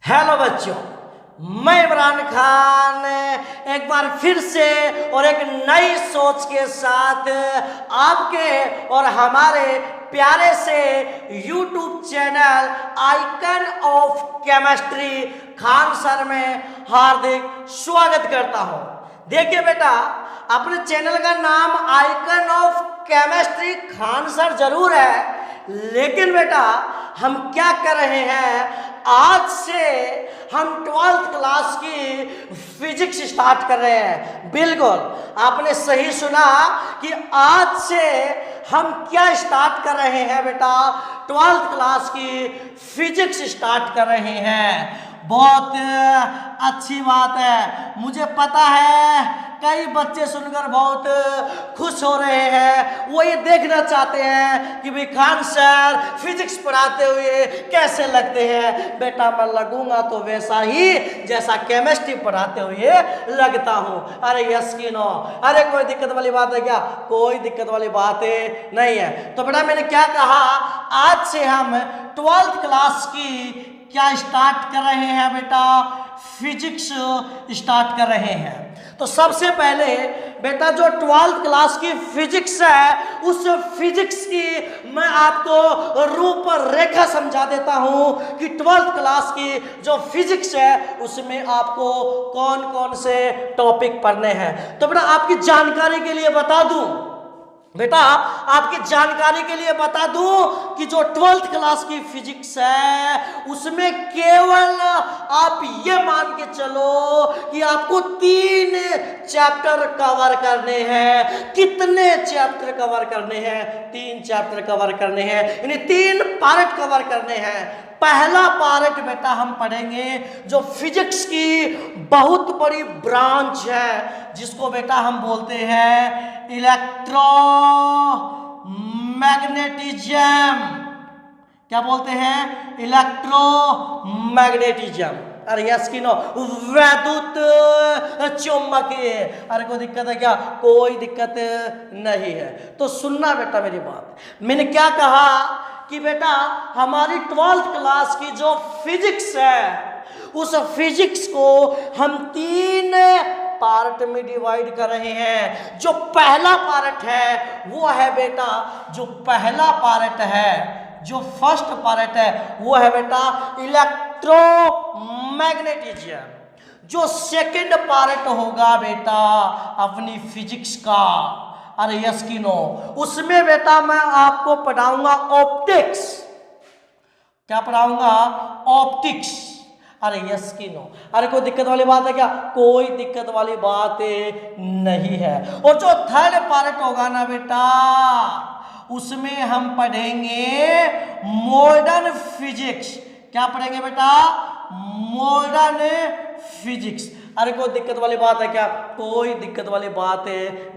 Hello बच्चों, मैं इमरान खान एक बार फिर से और एक नई सोच के साथ आपके और हमारे प्यारे से YouTube channel icon of chemistry Khan sir में हार्दिक स्वागत करता हूं। देखिए बेटा, अपने चैनल का नाम icon of chemistry Khan sir जरूर है, लेकिन बेटा हम क्या कर रहे हैं, आज से हम 12th क्लास की फिजिक्स स्टार्ट कर रहे हैं। बिल्कुल आपने सही सुना कि आज से हम क्या स्टार्ट कर रहे हैं बेटा, 12th क्लास की फिजिक्स स्टार्ट कर रहे हैं। बहुत अच्छी बात है, मुझे पता है कई बच्चे सुनकर बहुत खुश हो रहे हैं। वो ये देखना चाहते हैं कि भाई खान सर फिजिक्स पढ़ाते हुए कैसे लगते हैं। बेटा मैं लगूंगा तो वैसा ही जैसा केमिस्ट्री पढ़ाते हुए लगता हूँ। अरे यस की नो, अरे कोई दिक्कत वाली बात है क्या? कोई दिक्कत वाली बात नहीं है। तो बेटा मैंने क्या कहा, आज से हम 12th क्लास की क्या स्टार्ट कर रहे हैं बेटा, फिजिक्स स्टार्ट कर रहे हैं। तो सबसे पहले बेटा जो 12th क्लास की फिजिक्स है, उस फिजिक्स की मैं आपको रूपरेखा समझा देता हूं कि 12th क्लास की जो फिजिक्स है उसमें आपको कौन कौन से टॉपिक पढ़ने हैं। तो बेटा आपकी जानकारी के लिए बता दूं, बेटा आपकी जानकारी के लिए बता दूं कि जो 12th क्लास की फिजिक्स है उसमें केवल आप ये मान के चलो कि आपको 3 चैप्टर कवर करने हैं। कितने चैप्टर कवर करने हैं? 3 चैप्टर कवर करने हैं, यानी 3 पार्ट कवर करने हैं। पहला पार्ट बेटा हम पढ़ेंगे जो फिजिक्स की बहुत बड़ी ब्रांच है, जिसको बेटा हम बोलते हैं इलेक्ट्रोमैग्नेटिज्म। क्या बोलते हैं? इलेक्ट्रोमैग्नेटिज्म। अरे यस की नो, वैद्युत चुंबकीय। अरे कोई दिक्कत है क्या? कोई दिक्कत नहीं है। तो सुनना बेटा मेरी बात, मैंने क्या कहा कि बेटा हमारी 12th क्लास की जो फिजिक्स है उस फिजिक्स को हम 3 पार्ट में डिवाइड कर रहे हैं। जो पहला पार्ट है वो है बेटा, जो पहला पार्ट है, जो फर्स्ट पार्ट है वो है बेटा इलेक्ट्रोमैग्नेटिज्म। जो सेकंड पार्ट होगा बेटा अपनी फिजिक्स का, अरे यस की नो, उसमें बेटा मैं आपको पढ़ाऊंगा ऑप्टिक्स। क्या पढ़ाऊंगा? ऑप्टिक्स। अरे यस की नो, अरे कोई दिक्कत वाली बात है क्या? कोई दिक्कत वाली बात नहीं है। और जो थर्ड पार्ट होगा ना बेटा, उसमें हम पढ़ेंगे मॉडर्न फिजिक्स। क्या पढ़ेंगे बेटा? Modern physics. अरे कोई दिक्कत वाली बात है क्या? कोई दिक्कत वाली बात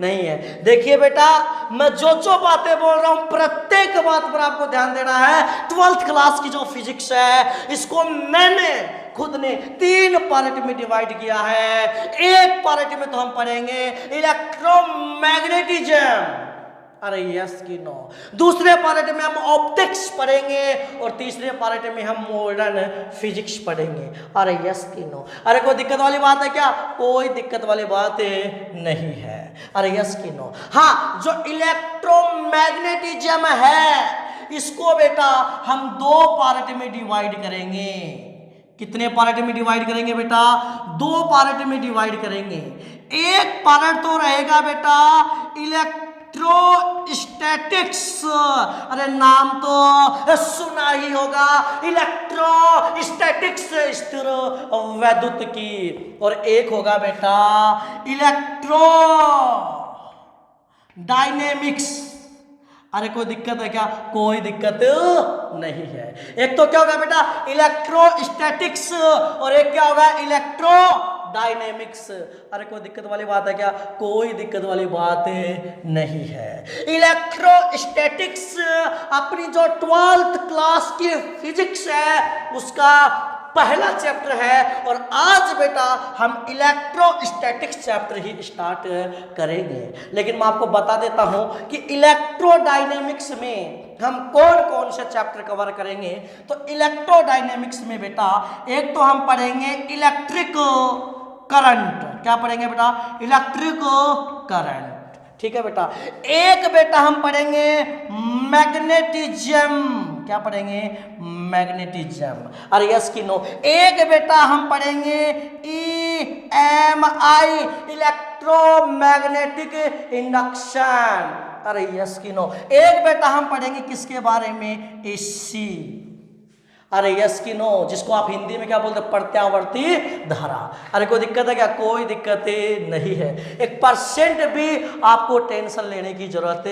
नहीं है। देखिए बेटा, मैं जो बातें बोल रहा हूं प्रत्येक बात पर आपको ध्यान देना है। 12th क्लास की जो फिजिक्स है इसको मैंने खुद ने 3 पार्ट में डिवाइड किया है। एक पार्ट में तो हम पढ़ेंगे इलेक्ट्रोमैग्नेटिज्म, अरे यस की नो। दूसरे पार्ट में हम ऑप्टिक्स पढ़ेंगे और तीसरे पार्ट में हम मॉडर्न फिजिक्स पढ़ेंगे। अरे यस की नो, अरे कोई दिक्कत वाली बात है क्या? कोई दिक्कत वाली बात नहीं है। अरे यस की नो। हाँ, जो इलेक्ट्रोमैग्नेटिज्म है इसको बेटा हम 2 पार्ट में डिवाइड करेंगे। कितने पार्ट में डिवाइड करेंगे बेटा? 2 पार्ट में डिवाइड करेंगे। एक पार्ट तो रहेगा बेटा इलेक्ट्रोस्टैटिक्स, अरे नाम तो सुना ही होगा, इलेक्ट्रोस्टैटिक्स स्थिर वैद्युत की। और एक होगा बेटा इलेक्ट्रो डायनेमिक्स। अरे कोई दिक्कत है क्या? कोई दिक्कत नहीं है। एक तो क्या होगा बेटा इलेक्ट्रोस्टैटिक्स और एक क्या होगा इलेक्ट्रो डायनेमिक्स। अरे कोई दिक्कत वाली बात है क्या? कोई दिक्कत वाली बात नहीं है। इलेक्ट्रोस्टैटिक्स अपनी जो 12th क्लास की फिजिक्स है उसका पहला चैप्टर है और आज बेटा हम इलेक्ट्रोस्टैटिक्स चैप्टर ही स्टार्ट करेंगे। लेकिन मैं आपको बता देता हूं कि इलेक्ट्रोडायनेमिक्स में हम कौन कौन से चैप्टर कवर करेंगे। तो इलेक्ट्रोडायनेमिक्स में बेटा एक तो हम पढ़ेंगे इलेक्ट्रिक करंट। क्या पढ़ेंगे बेटा? Electric current. ठीक है बेटा। एक बेटा हम पढ़ेंगे मैग्नेटिज्म। क्या पढ़ेंगे? मैग्नेटिज्म। अरे यस कि नो? एक बेटा हम पढ़ेंगे EMI, इलेक्ट्रोमैग्नेटिक इंडक्शन। अरे यस कि नो? एक बेटा हम पढ़ेंगे किसके बारे में? AC। अरे यस कि नो? जिसको आप हिंदी में क्या बोलते हैं? प्रत्यावर्ती धारा। अरे कोई दिक्कत है क्या? कोई दिक्कत नहीं है। 1% भी आपको टेंशन लेने की जरूरत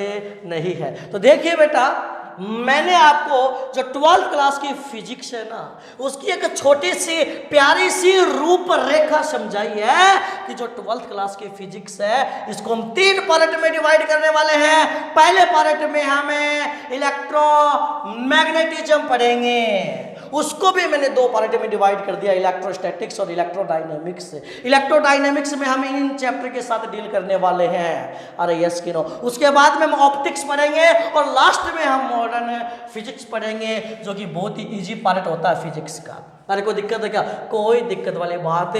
नहीं है। तो देखिए बेटा, मैंने आपको जो 12th क्लास की फिजिक्स है ना, उसकी एक छोटी सी प्यारी सी रूपरेखा समझाई है कि जो 12th क्लास की फिजिक्स है इसको हम 3 पार्ट में डिवाइड करने वाले हैं। पहले पार्ट में हमें इलेक्ट्रोमैग्नेटिज्म पढ़ेंगे, उसको भी मैंने 2 पार्ट में डिवाइड कर दिया, इलेक्ट्रोस्टैटिक्स और इलेक्ट्रोडायनेमिक्स। इलेक्ट्रोडायनेमिक्स में हम इन चैप्टर के साथ डील करने वाले हैं। अरे यस कि नो? उसके बाद में हम ऑप्टिक्स पढ़ेंगे और लास्ट में हम मॉडर्न फिजिक्स पढ़ेंगे, जो कि बहुत ही इजी पार्ट होता है फिजिक्स का। अरे कोई दिक्कत है क्या? कोई दिक्कत वाली बात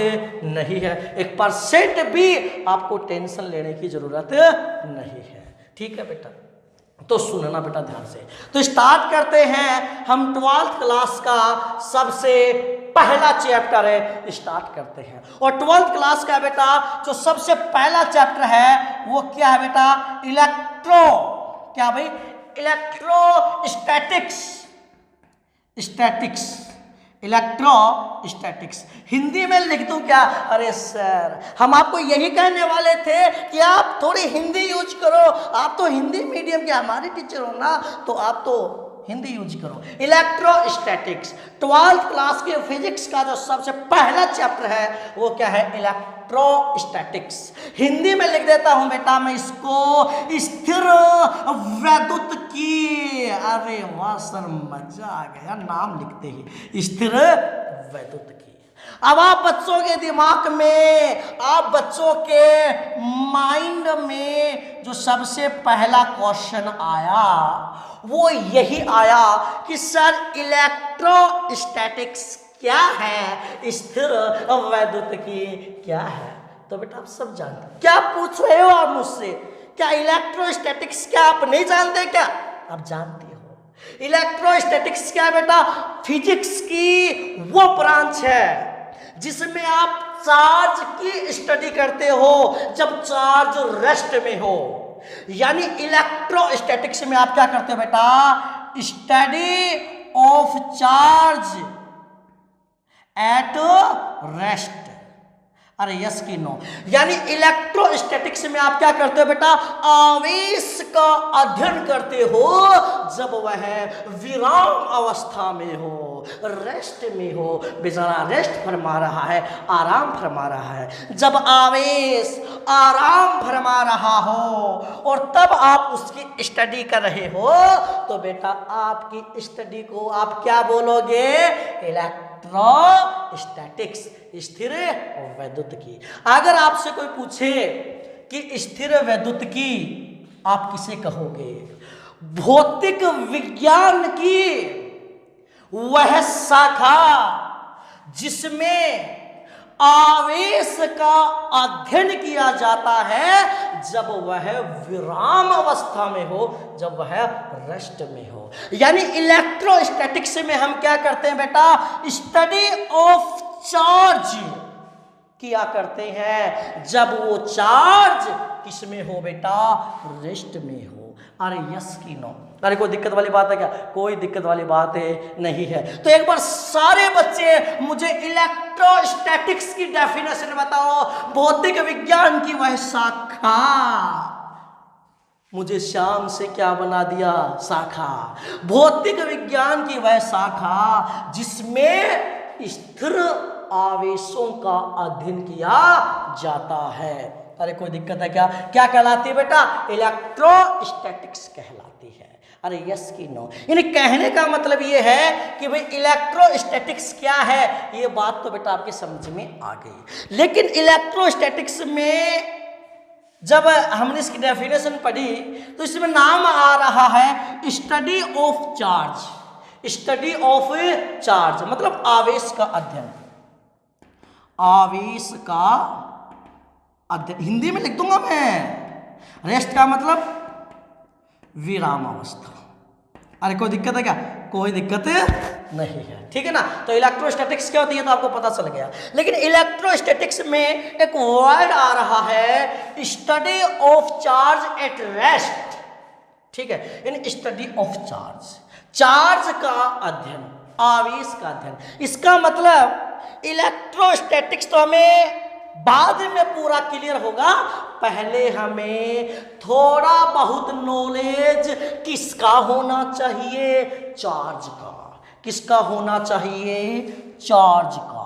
नहीं है। 1% भी आपको टेंशन लेने की जरूरत नहीं है। ठीक है बेटा? तो सुनना बेटा ध्यान से। तो स्टार्ट करते हैं हम 12th क्लास का सबसे पहला चैप्टर है, स्टार्ट करते हैं। और 12th क्लास का बेटा जो सबसे पहला चैप्टर है वो क्या है बेटा? क्या भाई? इलेक्ट्रोस्टैटिक्स। इलेक्ट्रोस्टैटिक्स हिंदी में लिख दूं क्या? अरे सर, हम आपको यही कहने वाले थे कि आप थोड़ी हिंदी यूज करो। आप तो हिंदी मीडियम के हमारे टीचर हो ना, तो आप तो हिंदी यूज करो। इलेक्ट्रोस्टैटिक्स 12th क्लास के फिजिक्स का जो सबसे पहला चैप्टर है वो क्या है? इलेक्ट्रोस्टैटिक्स। हिंदी में लिख देता हूं बेटा मैं इसको, स्थिर वैद्युत की। अरे वाह सर, मजा आ गया नाम लिखते ही, स्थिर वैद्युत की। अब आप बच्चों के दिमाग में, आप बच्चों के माइंड में जो सबसे पहला क्वेश्चन आया वो यही आया कि सर इलेक्ट्रोस्टैटिक्स क्या है, स्थिर वैद्युतिकी क्या है। तो बेटा आप सब जानते हैं। क्या पूछ रहे हो आप मुझसे? क्या इलेक्ट्रोस्टैटिक्स क्या आप नहीं जानते? क्या आप जानते हो? इलेक्ट्रोस्टैटिक्स क्या है बेटा? फिजिक्स की वो ब्रांच है जिसमें आप चार्ज की स्टडी करते हो जब चार्ज रेस्ट में हो। यानी इलेक्ट्रोस्टैटिक्स में आप क्या करते हो बेटा? Study of charge at rest. अरे यस कि नो? यानी इलेक्ट्रोस्टैटिक्स में आप क्या करते हो बेटा? आवेश का अध्ययन करते हो जब वह विराम अवस्था में हो, रेस्ट में हो। बेचारा रेस्ट फरमा रहा है, आराम फरमा रहा है। जब आवेश आराम फरमा रहा हो और तब आप उसकी स्टडी कर रहे हो तो बेटा आपकी स्टडी को आप क्या बोलोगे? इलेक्ट्रोस्टैटिक्स, स्थिर वैद्युतिकी। अगर आपसे कोई पूछे कि स्थिर वैद्युतिकी आप किसे कहोगे? भौतिक विज्ञान की वह शाखा जिसमें आवेश का अध्ययन किया जाता है जब वह विराम अवस्था में हो, जब वह रेस्ट में हो। यानी इलेक्ट्रोस्टैटिक्स में हम क्या करते हैं बेटा? स्टडी ऑफ चार्ज किया करते हैं जब वो चार्ज किसमें हो बेटा? रेस्ट में हो। अरे यस कि नो? अरे कोई दिक्कत वाली बात है क्या? कोई दिक्कत वाली बात नहीं है। तो एक बार सारे बच्चे मुझे इलेक्ट्रोस्टैटिक्स की डेफिनेशन बताओ। भौतिक विज्ञान की वह शाखा, मुझे शाम से क्या बना दिया? शाखा। भौतिक विज्ञान की वह शाखा जिसमें स्थिर आवेशों का अध्ययन किया जाता है। अरे कोई दिक्कत है क्या? क्या कहलाती है बेटा? इलेक्ट्रोस्टैटिक्स कहलाती है। अरे यस कि नो? यानी कहने का मतलब ये है कि भाई इलेक्ट्रोस्टैटिक्स क्या है, ये बात तो बेटा आपके समझ में आ गई। लेकिन इलेक्ट्रोस्टैटिक्स में जब हमने इसकी डेफिनेशन पढ़ी तो इसमें नाम आ रहा है study of charge. Study of charge मतलब आवेश का अध्ययन। आवेश का अध्ययन हिंदी में लिख दूंगा मैं। रेस्ट का मतलब विराम अवस्था। अरे कोई दिक्कत है क्या? कोई दिक्कत नहीं है, ठीक है ना। तो इलेक्ट्रोस्टैटिक्स क्या होती है तो आपको पता चल गया। लेकिन इलेक्ट्रोस्टैटिक्स में एक वर्ड आ रहा है study of charge at rest, ठीक है। In study of charge, charge का अध्ययन, आवेश का अध्ययन। इसका मतलब इलेक्ट्रोस्टैटिक्स तो हमें बाद में पूरा क्लियर होगा, पहले हमें थोड़ा बहुत नॉलेज किसका होना चाहिए? चार्ज का। किसका होना चाहिए? चार्ज का।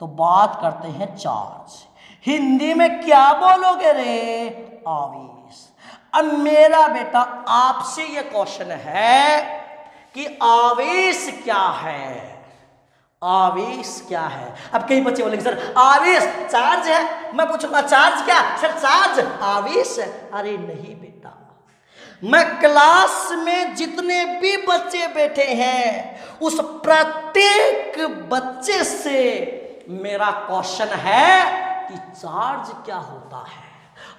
तो बात करते हैं चार्ज। हिंदी में क्या बोलोगे रे? आवेश। अब मेरा बेटा आपसे ये क्वेश्चन है कि आवेश क्या है? आवेश क्या है? अब कई बच्चे बोलेंगे सर आवेश चार्ज है। मैं पूछूंगा चार्ज क्या? सर चार्ज आवेश है। अरे नहीं बेटा, मैं क्लास में जितने भी बच्चे बैठे हैं उस प्रत्येक बच्चे से मेरा क्वेश्चन है कि चार्ज क्या होता है,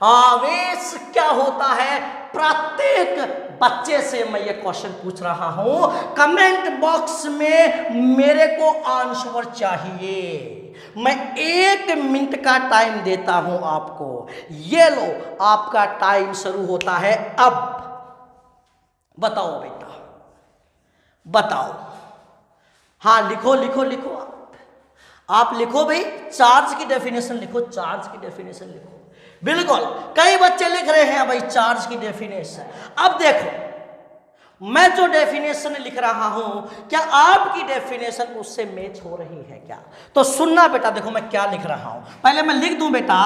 आवेश क्या होता है। प्रत्येक बच्चे से मैं ये क्वेश्चन पूछ रहा हूं। कमेंट बॉक्स में मेरे को आंसर चाहिए। मैं 1 मिनट का टाइम देता हूं आपको। ये लो, आपका टाइम शुरू होता है अब। बताओ बेटा, बताओ। हाँ लिखो लिखो लिखो, आप लिखो भाई, चार्ज की डेफिनेशन लिखो, चार्ज की डेफिनेशन लिखो। बिल्कुल, कई बच्चे लिख रहे हैं भाई चार्ज की डेफिनेशन। अब देखो, मैं जो डेफिनेशन लिख रहा हूं, क्या आपकी डेफिनेशन उससे मैच हो रही है क्या? तो सुनना बेटा, देखो मैं क्या लिख रहा हूं। पहले मैं लिख दूं बेटा,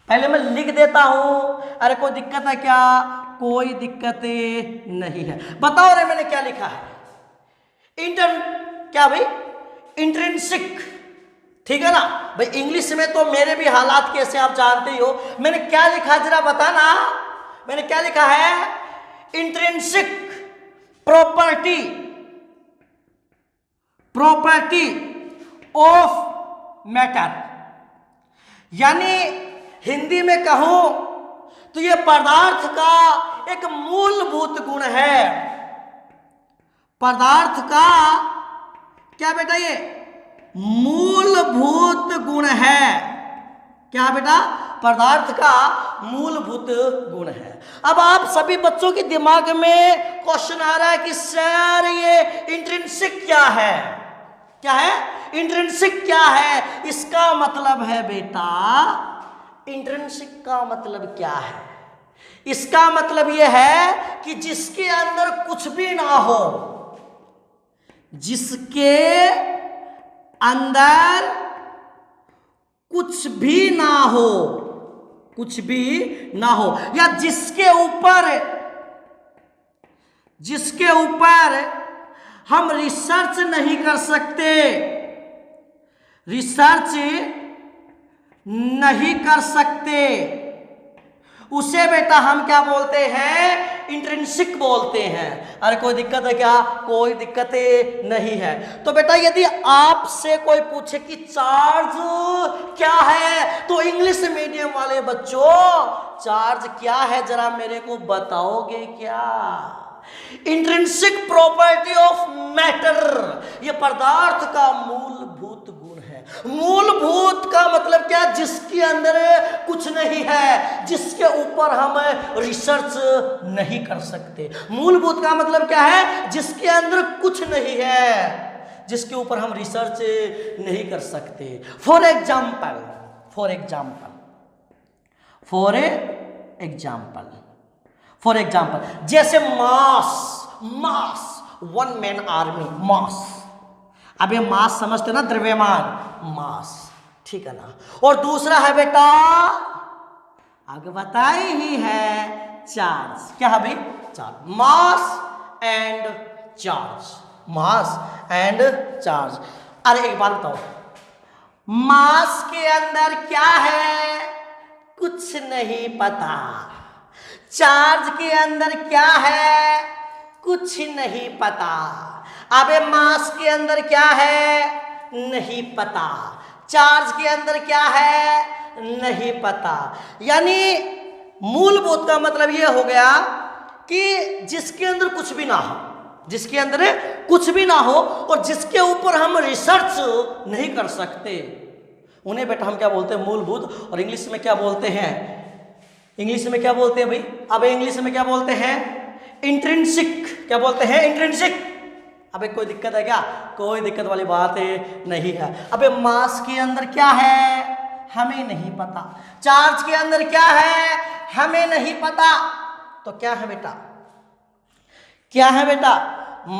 पहले मैं लिख देता हूं। अरे कोई दिक्कत है क्या? कोई दिक्कत नहीं है। बताओ रे मैंने क्या लिखा है? क्या भाई? इंट्रिंसिक, ठीक है ना भाई। इंग्लिश में तो मेरे भी हालात कैसे आप जानते ही हो। मैंने क्या लिखा जरा बताना। मैंने क्या लिखा है? Intrinsic property, property of matter. यानी हिंदी में कहूं तो ये पदार्थ का एक मूलभूत गुण है। पदार्थ का क्या बेटा? ये मूलभूत गुण है। क्या बेटा? पदार्थ का मूलभूत गुण है। अब आप सभी बच्चों के दिमाग में क्वेश्चन आ रहा है कि सर ये इंट्रिंसिक क्या है? क्या है? इंट्रिंसिक क्या है? इसका मतलब है बेटा, इंट्रिंसिक का मतलब क्या है? इसका मतलब यह है कि जिसके अंदर कुछ भी ना हो, जिसके अंदर कुछ भी ना हो, कुछ भी ना हो, या जिसके ऊपर हम रिसर्च नहीं कर सकते, रिसर्च नहीं कर सकते, उसे बेटा हम क्या बोलते हैं? इंट्रिंसिक बोलते हैं। अरे कोई दिक्कत है क्या? कोई दिक्कत नहीं है। तो बेटा यदि आपसे कोई पूछे कि चार्ज क्या है, तो इंग्लिश मीडियम वाले बच्चों चार्ज क्या है जरा मेरे को बताओगे क्या? इंट्रिंसिक प्रॉपर्टी ऑफ मैटर, ये पदार्थ का मूलभूत गुण है। मूलभूत का मतलब क्या? जिसके अंदर कुछ नहीं है, जिसके ऊपर हम रिसर्च नहीं कर सकते। मूलभूत का मतलब क्या है? जिसके अंदर कुछ नहीं है, जिसके ऊपर हम रिसर्च नहीं कर सकते। For example, for example, for example, for example जैसे मास, मास, 1 मैन आर्मी, मास। अब ये मास समझते ना, द्रव्यमान, मास, ठीक है ना। और दूसरा है बेटा, आगे बताई ही है, चार्ज। क्या है भाई? Charge, mass and charge, mass and charge. अरे एक बात बताओ, मास के अंदर क्या है, कुछ नहीं पता। चार्ज के अंदर क्या है, कुछ नहीं पता। अबे मास के अंदर क्या है, नहीं पता। चार्ज के अंदर क्या है, नहीं पता। यानी मूलभूत का मतलब यह हो गया कि जिसके अंदर कुछ भी ना हो, जिसके अंदर कुछ भी ना हो और जिसके ऊपर हम रिसर्च नहीं कर सकते, उन्हें बेटा हम क्या बोलते हैं, मूलभूत। और इंग्लिश में क्या बोलते हैं, इंग्लिश में क्या बोलते हैं भाई, अब इंग्लिश में क्या बोलते हैं, इंट्रिंसिक। क्या बोलते हैं, इंट्रिंसिक। अबे कोई दिक्कत है क्या, कोई दिक्कत वाली बात है नहीं है। अबे मास के अंदर क्या है, हमें नहीं पता। चार्ज के अंदर क्या है, हमें नहीं पता। तो क्या है बेटा, क्या है बेटा,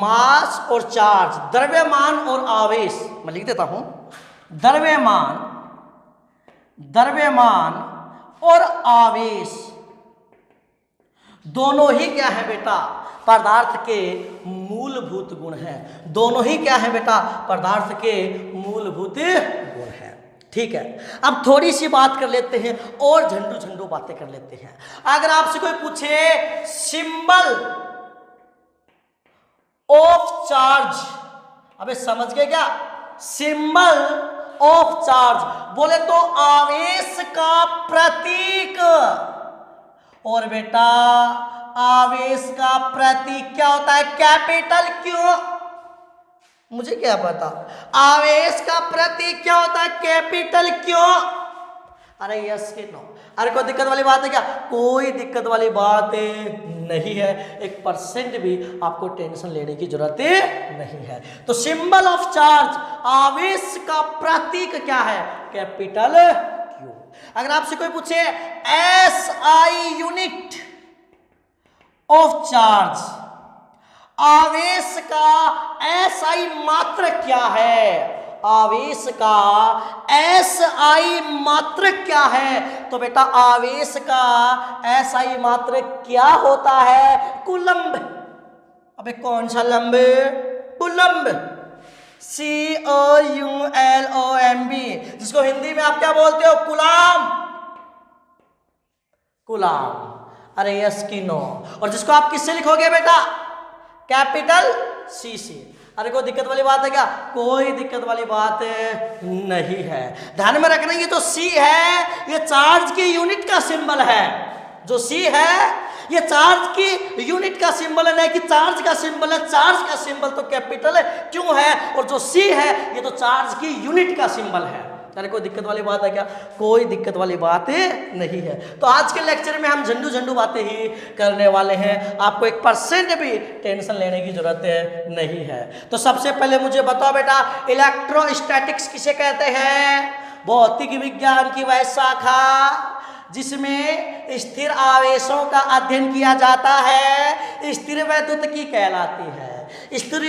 मास और चार्ज, द्रव्यमान और आवेश। मैं लिख देता हूं, द्रव्यमान, द्रव्यमान और आवेश दोनों ही क्या है बेटा, पदार्थ के मूलभूत गुण हैं। दोनों ही क्या है बेटा, पदार्थ के मूलभूत गुण हैं। ठीक है, अब थोड़ी सी बात कर लेते हैं और झंडू झंडू बातें कर लेते हैं। अगर आपसे कोई पूछे सिंबल ऑफ चार्ज, अबे समझ गए क्या, सिंबल ऑफ चार्ज बोले तो आवेश का प्रतीक। और बेटा आवेश का प्रतीक क्या होता है, कैपिटल क्यों, मुझे क्या पता। आवेश का प्रतीक क्या होता है, कैपिटल क्यों। अरे यस के नो, अरे कोई दिक्कत वाली बात है क्या, कोई दिक्कत वाली बात नहीं है। 1% भी आपको टेंशन लेने की जरूरत नहीं है। तो सिंबल ऑफ चार्ज, आवेश का प्रतीक क्या है, कैपिटल क्यू। अगर आपसे कोई पूछे SI यूनिट ऑफ चार्ज, आवेश का SI मात्रक क्या है, आवेश का SI मात्रक क्या है, तो बेटा आवेश का SI मात्रक क्या होता है, कूलम्ब। अबे कौन सा लंब, कूलम्ब, COULOMB, जिसको हिंदी में आप क्या बोलते हो, गुलाम, गुलाम। अरे यस की नो, और जिसको आप किससे लिखोगे बेटा, कैपिटल C से। अरे कोई दिक्कत वाली बात है क्या, कोई दिक्कत वाली बात नहीं है। ध्यान में रखना, ये तो C है, ये चार्ज की यूनिट का सिंबल है। जो C है ये चार्ज की यूनिट का सिंबल है, नहीं कि चार्ज का सिंबल है। चार्ज का सिंबल तो कैपिटल क्यों है, और जो C है ये तो चार्ज की यूनिट का सिंबल है। अरे कोई दिक्कत वाली बात है क्या, कोई दिक्कत वाली बात नहीं है। तो आज के लेक्चर में हम झंडू झंडू बातें ही करने वाले हैं, आपको 1% भी टेंशन लेने की जरूरत नहीं है। तो सबसे पहले मुझे बताओ बेटा, इलेक्ट्रोस्टैटिक्स किसे कहते हैं, भौतिक विज्ञान की वह शाखा जिसमें स्थिर आवेशों का अध्ययन किया जाता है, स्थिर वैद्युतिकी कहलाती है। स्थिर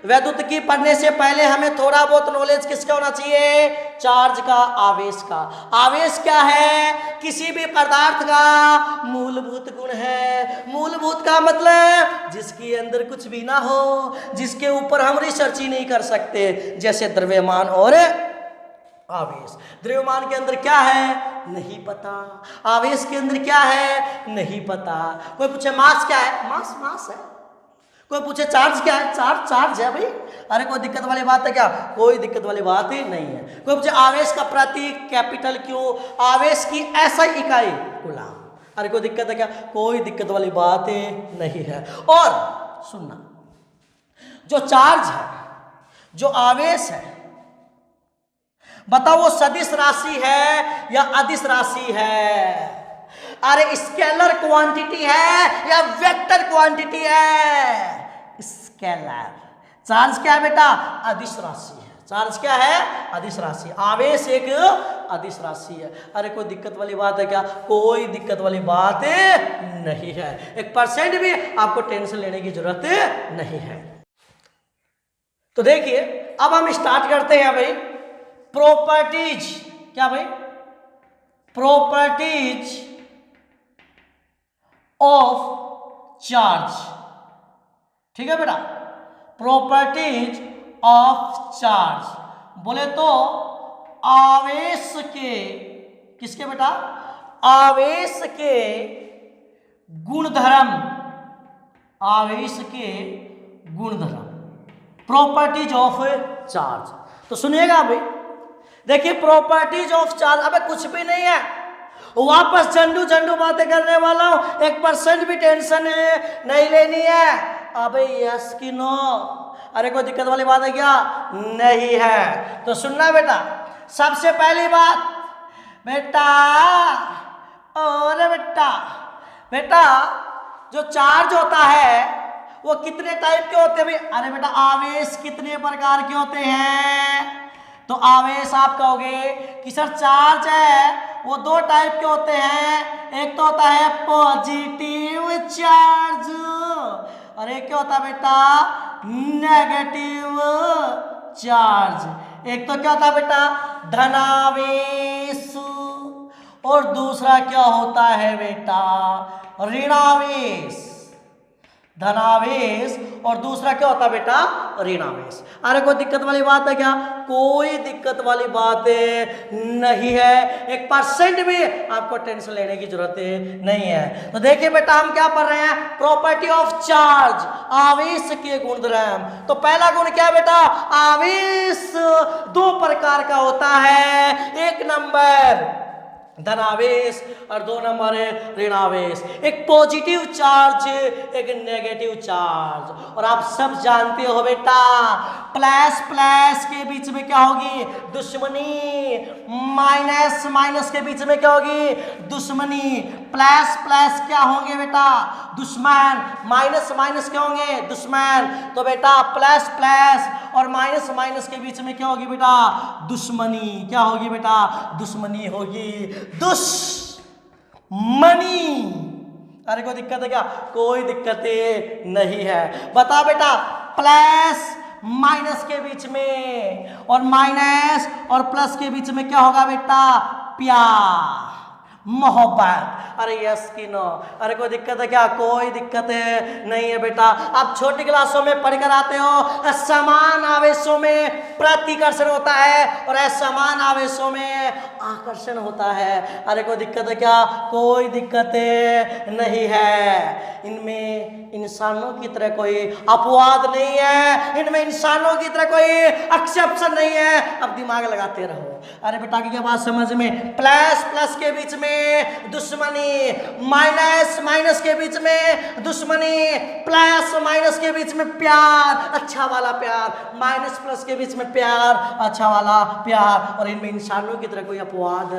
वैद्युतिकी पढ़ने से पहले हमें थोड़ा बहुत नॉलेज किसका होना चाहिए, चार्ज का, आवेश का। आवेश क्या है, किसी भी पदार्थ का मूलभूत गुण है। मूलभूत का मतलब जिसके अंदर कुछ भी ना हो, जिसके ऊपर हम रिसर्च ही नहीं कर सकते, जैसे द्रव्यमान और आवेश। द्रव्यमान के अंदर क्या है, नहीं पता। आवेश के अंदर क्या है, नहीं पता। कोई पूछे मास क्या है, मास मास है। कोई पूछे चार्ज क्या है, चार्ज चार्ज है भाई। अरे कोई दिक्कत वाली बात है क्या, कोई दिक्कत वाली बात ही नहीं है। कोई पूछे आवेश का प्रतीक कैपिटल क्यों, आवेश की ऐसा इकाई कूलम। अरे कोई दिक्कत है क्या, कोई दिक्कत वाली बात ही नहीं है। और सुनना, जो चार्ज है, जो आवेश है, बताओ वो सदिश राशि है या अदिश राशि है। अरे स्केलर क्वांटिटी है या वेक्टर क्वांटिटी है, स्केलर। चार्ज क्या है बेटा, अदिश राशि है। चार्ज क्या है, अदिश राशि। आवेश एक अदिश राशि है। अरे कोई दिक्कत वाली बात है क्या, कोई दिक्कत वाली बात नहीं है। 1% भी आपको टेंशन लेने की जरूरत नहीं है। तो देखिए अब हम स्टार्ट करते हैं भाई, प्रॉपर्टीज। क्या भाई, प्रॉपर्टीज ऑफ चार्ज। ठीक है बेटा, प्रॉपर्टीज ऑफ चार्ज बोले तो आवेश के, किसके बेटा, आवेश के गुणधर्म, आवेश के गुणधर्म, प्रॉपर्टीज ऑफ चार्ज। तो सुनिएगा अभी, देखिए प्रॉपर्टीज ऑफ चार्ज, अबे कुछ भी नहीं है, वापस झंडू झंडू बातें करने वाला हूं, 1% भी टेंशन नहीं लेनी है। अबे यस कि नो, अरे कोई दिक्कत वाली बात है क्या? नहीं है। तो सुनना बेटा, सबसे पहली बात बेटा, और बेटा बेटा जो चार्ज होता है वो कितने टाइप के होते हैं भाई? अरे बेटा आवेश कितने प्रकार के होते हैं? तो आवेश आप कहोगे कि सर चार्ज है वो 2 टाइप के होते हैं, एक तो होता है पॉजिटिव चार्ज और एक क्या होता है बेटा, नेगेटिव चार्ज। एक तो क्या होता है बेटा, धनावेश, और दूसरा क्या होता है बेटा, ऋणावेश। धनावेश और दूसरा क्या होता है बेटा, ऋणावेश। अरे कोई दिक्कत वाली बात है क्या? कोई दिक्कत वाली बात नहीं है, 1% भी आपको टेंशन लेने की जरूरत नहीं है। तो देखिए बेटा हम क्या पढ़ रहे हैं, प्रॉपर्टी ऑफ चार्ज, आवेश के गुणधर्म। तो पहला गुण क्या है बेटा, आवेश 2 प्रकार का होता है, 1 नंबर धनावेश और 2 नंबर है ऋणावेश। एक पॉजिटिव चार्ज, एक नेगेटिव चार्ज। और आप सब जानते हो बेटा, प्लस प्लस के बीच में क्या होगी, दुश्मनी, माइनस माइनस के बीच में क्या होगी, दुश्मनी। प्लस प्लस क्या होंगे बेटा, दुश्मन, माइनस माइनस क्या होंगे, दुश्मन। तो बेटा प्लस प्लस और माइनस माइनस के बीच में क्या होगी बेटा, दुश्मनी। क्या होगी बेटा, दुश्मनी होगी, दुश्मनी। अरे कोई दिक्कत है क्या? कोई दिक्कत नहीं है। बता बेटा, प्लस माइनस के बीच में और माइनस और प्लस के बीच में क्या होगा बेटा, प्यार, मोहब्बत। अरे यस कि नो? अरे कोई दिक्कत है क्या? कोई दिक्कत नहीं है बेटा। आप छोटी क्लासों में पढ़कर आते हो, समान आवेशों में प्रतिकर्षण होता है और असमान आवेशों में आकर्षण होता है। अरे कोई दिक्कत है क्या? कोई दिक्कत नहीं है। इनमें इंसानों की तरह कोई अपवाद नहीं है, इनमें इंसानों की तरह कोई एक्सेप्शन नहीं है। अब दिमाग लगाते रहो। अरे बेटा की क्या बात समझ में? प्लस प्लस के बीच में दुश्मनी, माइनस माइनस के बीच में दुश्मनी, प्लस माइनस के बीच में प्यार, अच्छा वाला प्यार, माइनस प्लस के बीच में प्यार, अच्छा वाला प्यार। और इनमें इंसानों की तरह कोई अपवाद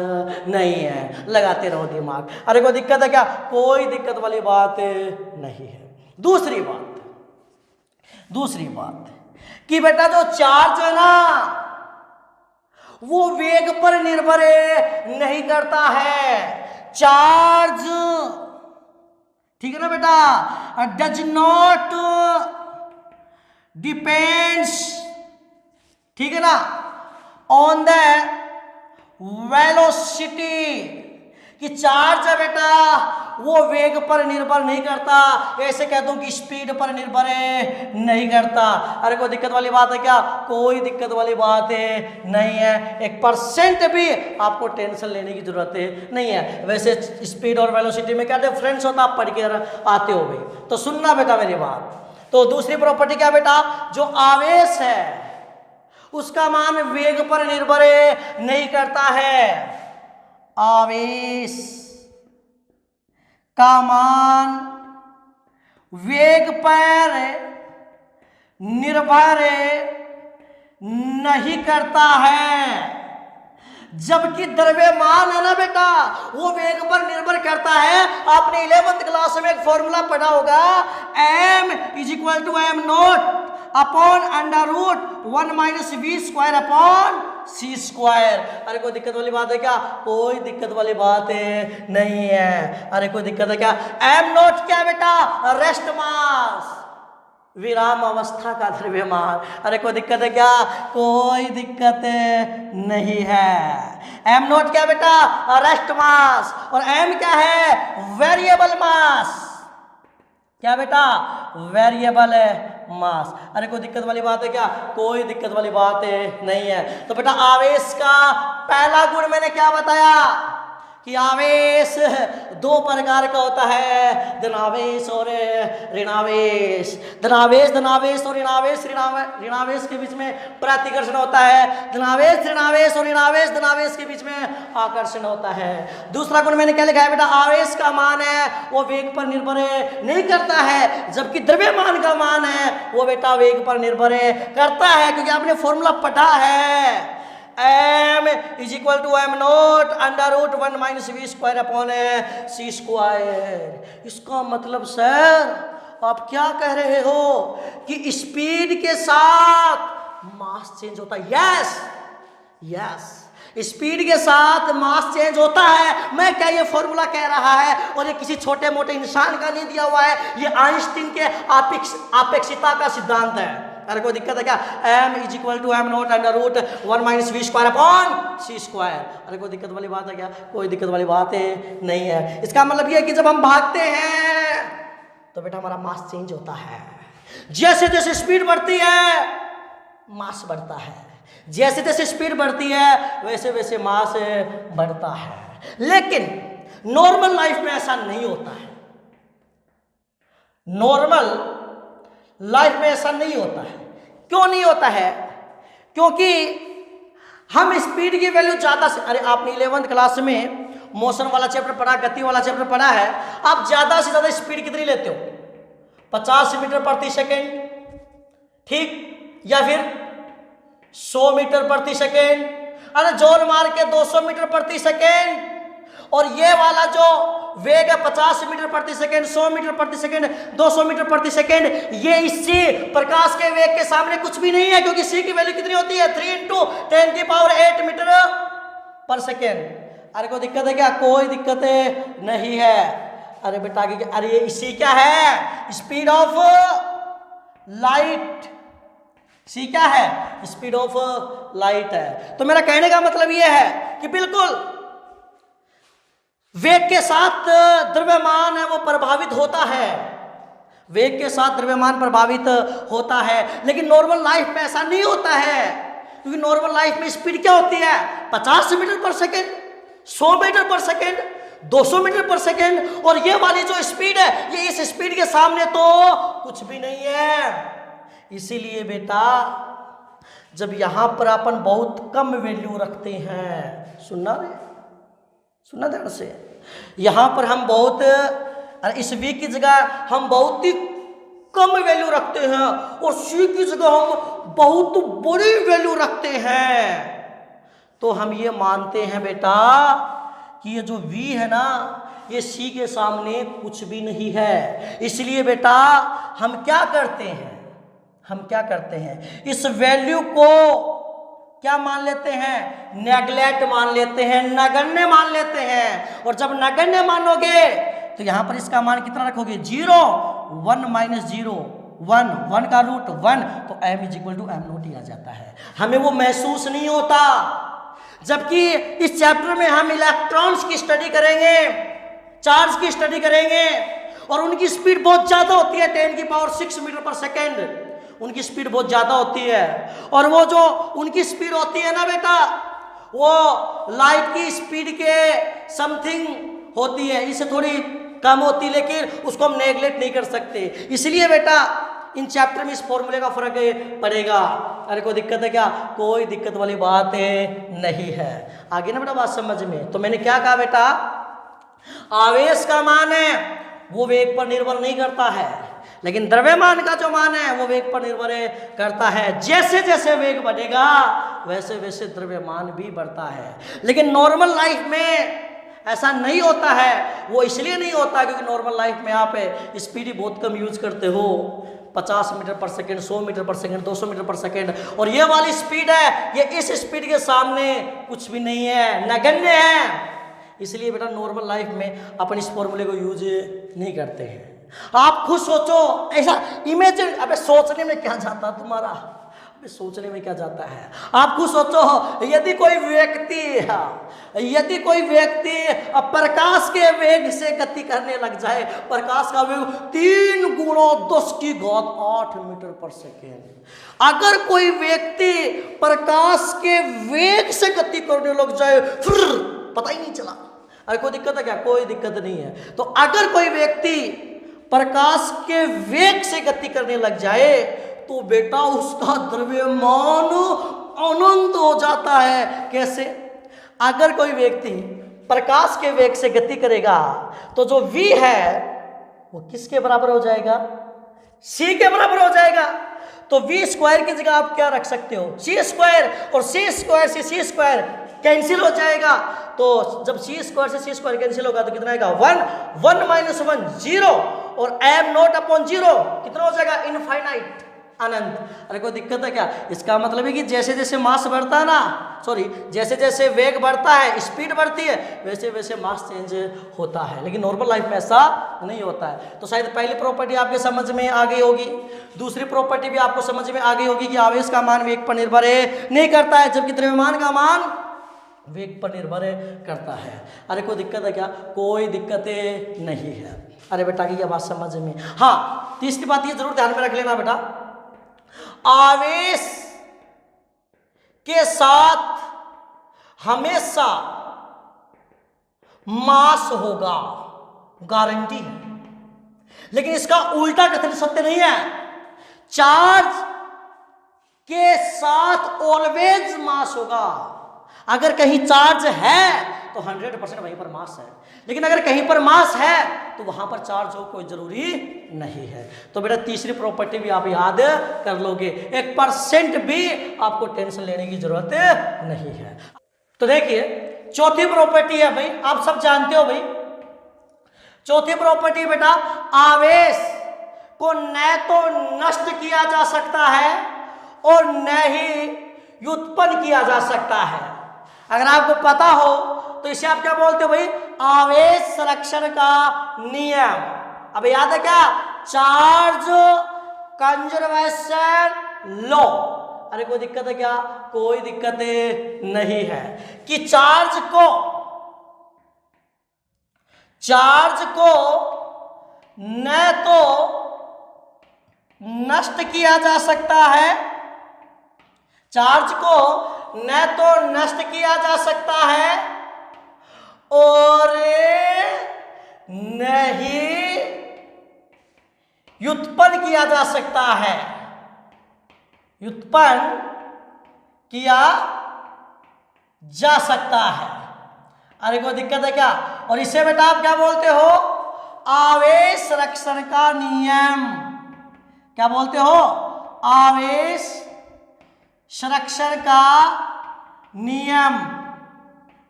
नहीं है। लगाते रहो दिमाग। अरे कोई दिक्कत है क्या? कोई दिक्कत वाली बात नहीं है। दूसरी बात कि बेटा जो चार्ज है ना वो वेग पर निर्भर नहीं करता है। चार्ज, ठीक है ना बेटा, डज नॉट डिपेंड्स, ठीक है ना, ऑन द वेलोसिटी। कि चार्ज है बेटा वो वेग पर निर्भर नहीं करता, ऐसे कह दूं कि स्पीड पर निर्भर नहीं करता। अरे कोई दिक्कत वाली बात है क्या? कोई दिक्कत वाली बात नहीं है। 1% भी आपको टेंशन लेने की जरूरत नहीं है। वैसे स्पीड और वेलोसिटी में क्या डिफरेंस होता, आप पढ़ के आते हो भाई। तो सुनना बेटा मेरी बात। तो दूसरी प्रॉपर्टी क्या बेटा, जो आवेश है उसका मान वेग पर निर्भर नहीं करता है। आवेश का मान वेग पर निर्भर नहीं करता है, जबकि द्रव्यमान है ना बेटा वो वेग पर निर्भर करता है। आपने 11th क्लास में एक फॉर्मूला पढ़ा होगा, m = m0 upon √1 - v² upon c²। अरे कोई दिक्कत वाली बात है क्या? कोई दिक्कत वाली बात नहीं है। अरे कोई दिक्कत है क्या? m0 क्या है बेटा? रेस्ट मास, विराम अवस्था का द्रव्यमान। अरे कोई दिक्कत है क्या? कोई दिक्कत नहीं है। m0 क्या बेटा? Rest mass. और m क्या है? वेरिएबल मास। क्या बेटा, वेरिएबल है मास। अरे कोई दिक्कत वाली बात है क्या? कोई दिक्कत वाली बात नहीं है। तो बेटा आवेश का पहला गुण मैंने क्या बताया कि आवेश दो प्रकार का होता है, धनावेश और ऋणावेश। धनावेश और ऋणावेश के बीच में प्रतिकर्षण होता है। धनावेश और ऋणावेश के बीच में आकर्षण होता है। दूसरा गुण मैंने क्या लिखा है बेटा, आवेश का मान है वो वेग पर निर्भर नहीं करता है, जबकि द्रव्यमान का मान है वो बेटा वेग पर निर्भर करता है, क्योंकि आपने फॉर्मूला पढ़ा है m is equal to m not under root 1 minus V square upon C square. इसका मतलब सर आप क्या कह रहे हो कि स्पीड के साथ मास चेंज होता है? यस, स्पीड के साथ मास चेंज होता है। मैं क्या ये फॉर्मूला कह रहा है और ये किसी छोटे मोटे इंसान का नहीं दिया हुआ है, ये आइंस्टीन के आपेक्षिकता का सिद्धांत है। अरे कोई दिक्कत है क्या? m is equal to m not under root 1 minus V square upon C square. अरे कोई दिक्कत वाली बात है क्या? कोई दिक्कत वाली बात नहीं है। इसका मतलब ये है कि जब हम भागते हैं तो बेटा हमारा मास चेंज होता है। जैसे जैसे स्पीड बढ़ती है मास बढ़ता है, जैसे जैसे स्पीड बढ़ती है वैसे वैसे मास बढ़ता है। लेकिन नॉर्मल लाइफ में ऐसा नहीं होता है। नॉर्मल लाइफ में ऐसा नहीं होता है। क्यों नहीं होता है? क्योंकि हम स्पीड की वैल्यू ज्यादा से, अरे आपने 11th क्लास में मोशन वाला चैप्टर पढ़ा, गति वाला चैप्टर पढ़ा है। आप ज्यादा से ज्यादा स्पीड कितनी लेते हो? 50 मीटर प्रति सेकेंड, ठीक, या फिर 100 मीटर प्रति सेकेंड, अरे जोर मार के 200 मीटर प्रति सेकेंड। और ये वाला जो वेग है 50 मीटर प्रति सेकेंड, 100 मीटर प्रति सेकेंड, 200 मीटर प्रति सेकेंड, ये इससे प्रकाश के वेग के सामने कुछ भी नहीं है, क्योंकि सी की वैल्यू कितनी होती है? 3 × 10⁸ मीटर पर सेकेंड। अरे कोई दिक्कत है क्या? कोई दिक्कत नहीं है। अरे बेटा अरे ये इसी क्या है? Speed of light. सी क्या है? स्पीड ऑफ लाइट है। तो मेरा कहने का मतलब ये है कि बिल्कुल वेग के साथ द्रव्यमान है वो प्रभावित होता है, वेग के साथ द्रव्यमान प्रभावित होता है। लेकिन नॉर्मल लाइफ में ऐसा नहीं होता है, क्योंकि नॉर्मल लाइफ में स्पीड क्या होती है? 50 मीटर पर सेकेंड, 100 मीटर पर सेकेंड, 200 मीटर पर सेकेंड। और ये वाली जो स्पीड है ये इस स्पीड के सामने तो कुछ भी नहीं है। इसीलिए बेटा जब यहां पर अपन बहुत कम वैल्यू रखते हैं, सुनना ध्यान से, यहां पर हम बहुत, इस वी की जगह हम बहुत ही कम वैल्यू रखते हैं और सी की जगह हम बहुत बड़ी वैल्यू रखते हैं। तो हम ये मानते हैं बेटा कि ये जो वी है ना ये सी के सामने कुछ भी नहीं है। इसलिए बेटा हम क्या करते हैं, इस वैल्यू को क्या मान लेते हैं? नेगलेक्ट मान लेते हैं, नगण्य मान लेते हैं। और जब नगण्य मानोगे तो यहां पर इसका मान कितना रखोगे? 0, 1 माइनस 0, 1 का रूट 1, तो m is equal to m not ही आ जाता है। हमें वो महसूस नहीं होता। जबकि इस चैप्टर में हम इलेक्ट्रॉन्स की स्टडी करेंगे, चार्ज की स्टडी करेंगे, और उनकी स्पीड बहुत ज्यादा होती है, 10⁶ मीटर पर सेकेंड उनकी स्पीड बहुत ज्यादा होती है। और वो जो उनकी स्पीड होती है ना बेटा, वो लाइट की स्पीड के समथिंग होती है, इससे थोड़ी कम होती है, लेकिन उसको हम नेगलेक्ट नहीं कर सकते। इसलिए बेटा इन चैप्टर में इस फॉर्मूले का फर्क पड़ेगा। अरे कोई दिक्कत है क्या? कोई दिक्कत वाली बात नहीं है। आगे ना बेटा बात समझ में। तो मैंने क्या कहा बेटा, आवेश का मान है वो वेग पर निर्भर नहीं करता है, लेकिन द्रव्यमान का जो मान है वो वेग पर निर्भर करता है। जैसे जैसे वेग बढ़ेगा वैसे वैसे द्रव्यमान भी बढ़ता है। लेकिन नॉर्मल लाइफ में ऐसा नहीं होता है। वो इसलिए नहीं होता क्योंकि नॉर्मल लाइफ में आप स्पीड ही बहुत कम यूज करते हो, 50 मीटर पर सेकेंड, 100 मीटर पर सेकेंड, 200 मीटर पर सेकेंड। और ये वाली स्पीड है, ये इस स्पीड के सामने कुछ भी नहीं है, नगण्य है। इसलिए बेटा नॉर्मल लाइफ में अपन इस फॉर्मूले को यूज नहीं करते हैं। आप खुद सोचो, ऐसा इमेजिन, अबे सोचने में क्या जाता तुम्हारा, अबे सोचने में क्या जाता है। आप खुद सोचो, यदि कोई व्यक्ति यदि कोई व्यक्ति प्रकाश के वेग से गति करने लग जाए, प्रकाश का वेग 3 गुणा 10⁸ मीटर पर सेकेंड, अगर कोई व्यक्ति प्रकाश के वेग से गति करने लग जाए, फिर पता ही नहीं चला, अरे कोई दिक्कत है क्या? कोई दिक्कत नहीं है। तो अगर कोई व्यक्ति प्रकाश के वेग से गति करने लग जाए तो बेटा उसका द्रव्यमान अनंत हो जाता है। कैसे? अगर कोई व्यक्ति प्रकाश के वेग से गति करेगा तो जो v है वो किसके बराबर हो जाएगा? c के बराबर हो जाएगा। तो v स्क्वायर की जगह आप क्या रख सकते हो? c स्क्वायर, और c स्क्वायर से c स्क्वायर कैंसिल हो जाएगा। तो जब c स्क्वायर से c स्क्वायर कैंसिल होगा तो कितना आएगा? 1, 1 - 1 0, और m0/0 कितना हो जाएगा? इनफाइनाइट, अनंत। अरे कोई दिक्कत है क्या? इसका मतलब है कि जैसे जैसे मास बढ़ता है ना, सॉरी, जैसे जैसे वेग बढ़ता है, स्पीड बढ़ती है, वैसे वैसे मास चेंज होता है। लेकिन नॉर्मल लाइफ में ऐसा नहीं होता है। तो शायद पहली प्रॉपर्टी आपके समझ में आ गई होगी, दूसरी प्रॉपर्टी भी आपको समझ में आ गई होगी कि आवेश का मान वेग पर निर्भर नहीं करता है, जबकि द्रव्यमान का मान वेग पर निर्भर करता है। अरे कोई दिक्कत है क्या? कोई दिक्कत नहीं है। अरे बेटा की यह बात समझ में। हाँ, तीसरी बात ये जरूर ध्यान में रख लेना बेटा, आवेश के साथ हमेशा मास होगा, गारंटी है। लेकिन इसका उल्टा कथन सत्य नहीं है। चार्ज के साथ ऑलवेज मास होगा। अगर कहीं चार्ज है तो 100% वहीं पर मास है, लेकिन अगर कहीं पर मास है तो वहां पर चार्ज हो कोई जरूरी नहीं है। तो बेटा तीसरी प्रॉपर्टी भी आप याद कर लोगे, 1% भी आपको टेंशन लेने की जरूरत नहीं है। तो देखिए चौथी प्रॉपर्टी है भाई, आप सब जानते हो भाई, चौथी प्रॉपर्टी बेटा, आवेश को न तो नष्ट किया जा सकता है और न ही व्युत्पन्न किया जा सकता है। अगर आपको पता हो तो इसे आप क्या बोलते हो भाई? आवेश संरक्षण का नियम। अब याद है क्या? Charge conservation law. अरे कोई दिक्कत है क्या? कोई दिक्कत नहीं है कि चार्ज को न तो नष्ट किया जा सकता है, चार्ज को न तो नष्ट किया जा सकता है और न ही व्युत्पन्न किया जा सकता है, व्युत्पन्न किया जा सकता है। अरे कोई दिक्कत है क्या? और इसे बेटा आप क्या बोलते हो? आवेश संरक्षण का नियम। क्या बोलते हो? आवेश संरक्षण का नियम।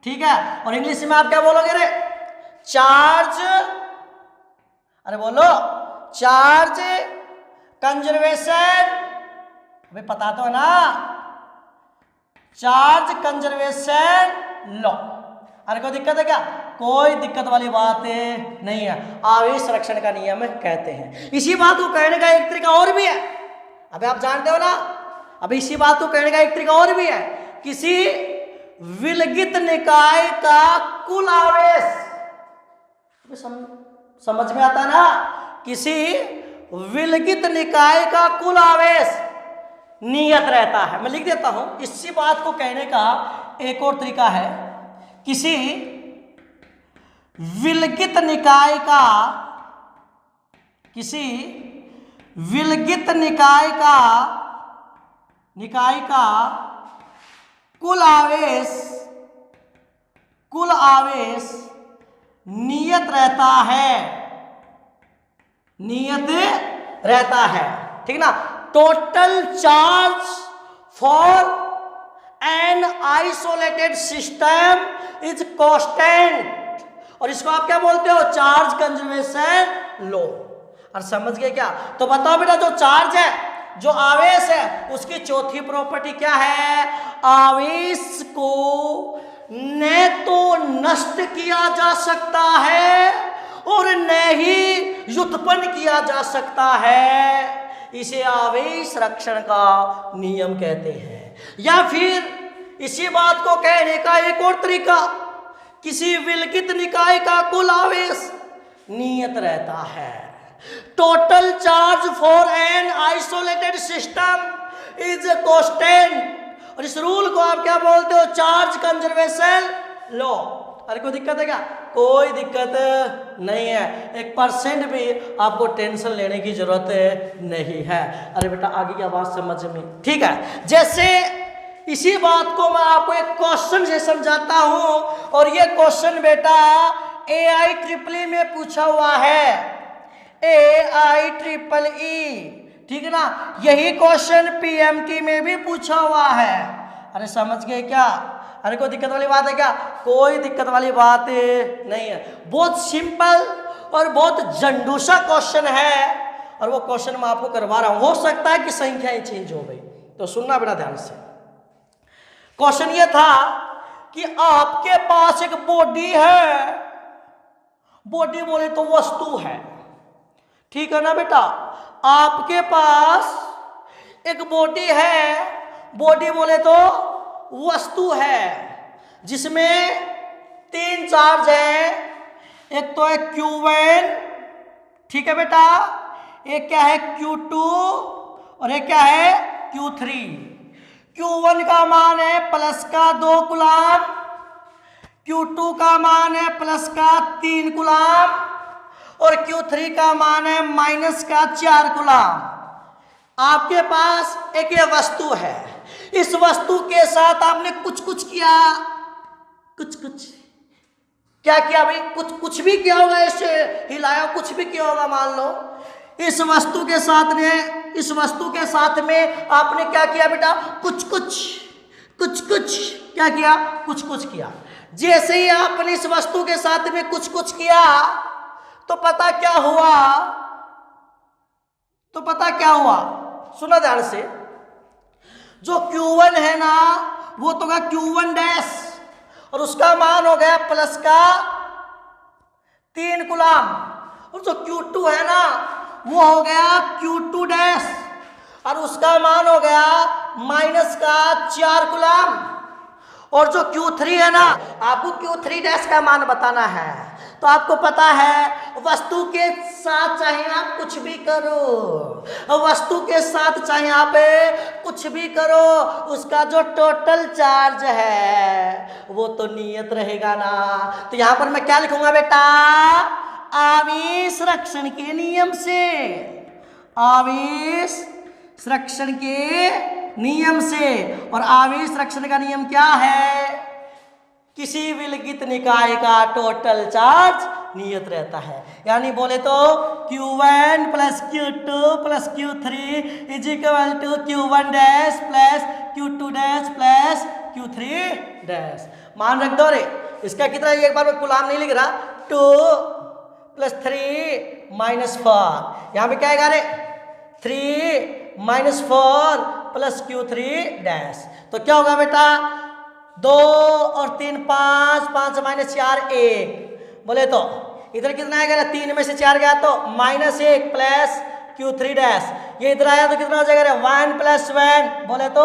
ठीक है। और इंग्लिश में आप क्या बोलोगे रे? चार्ज, अरे बोलो, चार्ज कंजर्वेशन। अबे पता तो है ना, चार्ज कंजर्वेशन लॉ। अरे कोई दिक्कत है क्या? कोई दिक्कत वाली बात नहीं है, आवेश संरक्षण का नियम कहते हैं। इसी बात को कहने का एक तरीका और भी है, अबे आप जानते हो ना, अबे इसी बात को कहने का एक तरीका और भी है, किसी विलगित निकाय का कुल आवेश, समझ में आता ना, किसी विलगित निकाय का कुल आवेश नियत रहता है। मैं लिख देता हूं, इसी बात को कहने का एक और तरीका है, किसी विलगित निकाय का, किसी विलगित निकाय का कुल आवेश नियत रहता है, नियत रहता है। ठीक ना? Total charge for an isolated system is constant, और इसको आप क्या बोलते हो? Charge conservation law. और समझ गए क्या? तो बताओ बेटा, जो चार्ज है, जो आवेश है, उसकी चौथी प्रॉपर्टी क्या है? आवेश को न तो नष्ट किया जा सकता है और न ही व्युत्पन्न किया जा सकता है। इसे आवेश संरक्षण का नियम कहते हैं। या फिर इसी बात को कहने का एक और तरीका, किसी विलगित निकाय का कुल आवेश नियत रहता है। Total charge for an isolated system is constant. और इस रूल को आप क्या बोलते हो? Charge conservation law. अरे कोई दिक्कत है क्या? कोई दिक्कत नहीं है, 1% भी आपको टेंशन लेने की जरूरत नहीं है। अरे बेटा आगे की बात समझ में ठीक है। जैसे इसी बात को मैं आपको एक क्वेश्चन से समझाता हूं, और ये क्वेश्चन बेटा AIEEE में पूछा हुआ है। AIEEE ठीक है ना। यही क्वेश्चन PMT में भी पूछा हुआ है। अरे समझ गए क्या? अरे कोई दिक्कत वाली बात है क्या? कोई दिक्कत वाली बात नहीं है। बहुत सिंपल और बहुत झंडूसा क्वेश्चन है, और वो क्वेश्चन मैं आपको करवा रहा हूं। हो सकता है कि संख्याएं चेंज हो गई, तो सुनना बेटा ध्यान से। क्वेश्चन ये था कि आपके पास एक बॉडी है। बॉडी बोले तो वस्तु है, ठीक है ना बेटा। आपके पास एक बॉडी है, बॉडी बोले तो वस्तु है, जिसमें 3 चार्ज है। एक तो है Q1, ठीक है बेटा, एक क्या है Q2 और एक क्या है Q3। Q1 का मान है प्लस का 2 कूलम, Q2 का मान है प्लस का 3 कूलम, और Q3 का मान है माइनस का 4 कूलम। आपके पास एक ये वस्तु है। इस वस्तु के साथ आपने कुछ किया, कुछ क्या किया भाई? कुछ भी किया होगा, ऐसे हिलाया, कुछ भी किया होगा मान लो। इस वस्तु के साथ में आपने क्या किया बेटा? कुछ क्या किया? कुछ किया। जैसे ही आपने इस वस्तु के साथ में कुछ किया, तो पता क्या हुआ? सुना ध्यान से। जो Q1 है ना, वो तो होगा Q1 डैश, और उसका मान हो गया प्लस का 3 कूलम। और जो Q2 है ना, वो हो गया Q2 डैश, और उसका मान हो गया माइनस का 4 कूलम। और जो Q3 है ना, आपको Q3 डैश का मान बताना है। तो आपको पता है वस्तु के साथ चाहे आप कुछ भी करो, वस्तु के साथ चाहे आप कुछ भी करो, उसका जो टोटल चार्ज है वो तो नियत रहेगा ना। तो यहां पर मैं क्या लिखूंगा बेटा? आवेश संरक्षण के नियम से, आवेश संरक्षण के नियम से। और आवेश संरक्षण का नियम क्या है? किसी विलगित निकाय का टोटल चार्ज नियत रहता है। यानी बोले तो Q1 plus Q2 plus Q3 is equal to Q1 dash plus Q2 dash plus Q3 dash. मान रख दो रे, इसका कितना एक बार में कूलम नहीं लिख रहा। 2 प्लस 3 माइनस 4, यहाँ पे क्या आएगा रे? 3 माइनस 4 प्लस Q3 डैश। तो क्या होगा बेटा? 2 और 3 5, 5 माइनस 4 1। बोले तो इधर कितना आएगा? 3 में से 4 गया तो -1 प्लस Q3 डैश। ये इधर आया तो कितना हो जाएगा? 1 प्लस 1। बोले तो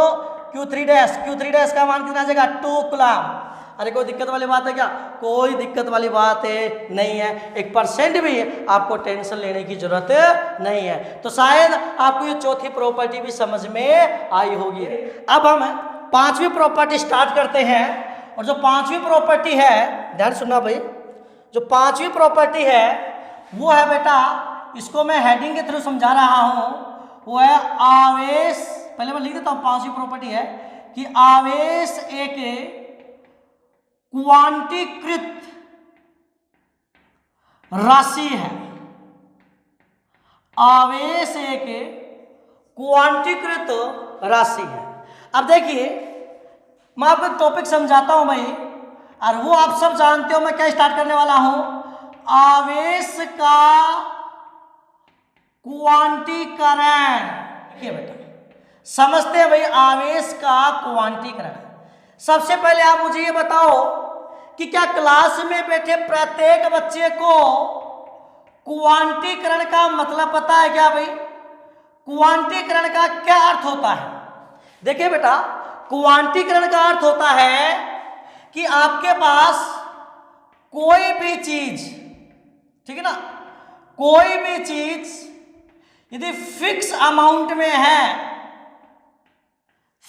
Q3 डैश का मान कितना आ जाएगा? 2 कूलम। अरे कोई दिक्कत वाली बात है क्या? कोई दिक्कत वाली बात नहीं है। 1% भी आपको टेंशन लेने की जरूरत नहीं है। तो शायद आपको ये चौथी प्रॉपर्टी भी समझ में आई होगी। अब हम 5वीं प्रॉपर्टी स्टार्ट करते हैं। और जो 5वीं प्रॉपर्टी है, ध्यान सुनना भाई, जो 5वीं प्रॉपर्टी है वो है बेटा, इसको मैं हेडिंग के थ्रू समझा रहा हूं, वो है आवेश। पहले मैं लिख देता हूं। 5वीं प्रॉपर्टी है कि आवेश एक क्वांटीकृत राशि है। आवेश एक क्वांटीकृत राशि है। अब देखिए, मैं आपको एक टॉपिक समझाता हूं भाई, और वो आप सब जानते हो। मैं क्या स्टार्ट करने वाला हूं? आवेश का क्वांटीकरण। देखिए बेटा, समझते हैं भाई आवेश का क्वांटीकरण। सबसे पहले आप मुझे ये बताओ कि क्या क्लास में बैठे प्रत्येक बच्चे को क्वांटीकरण का मतलब पता है क्या भाई? क्वांटीकरण का क्या अर्थ होता है? देखिए बेटा, क्वांटीकरण का अर्थ होता है कि आपके पास कोई भी चीज, ठीक है ना, कोई भी चीज यदि फिक्स अमाउंट में है,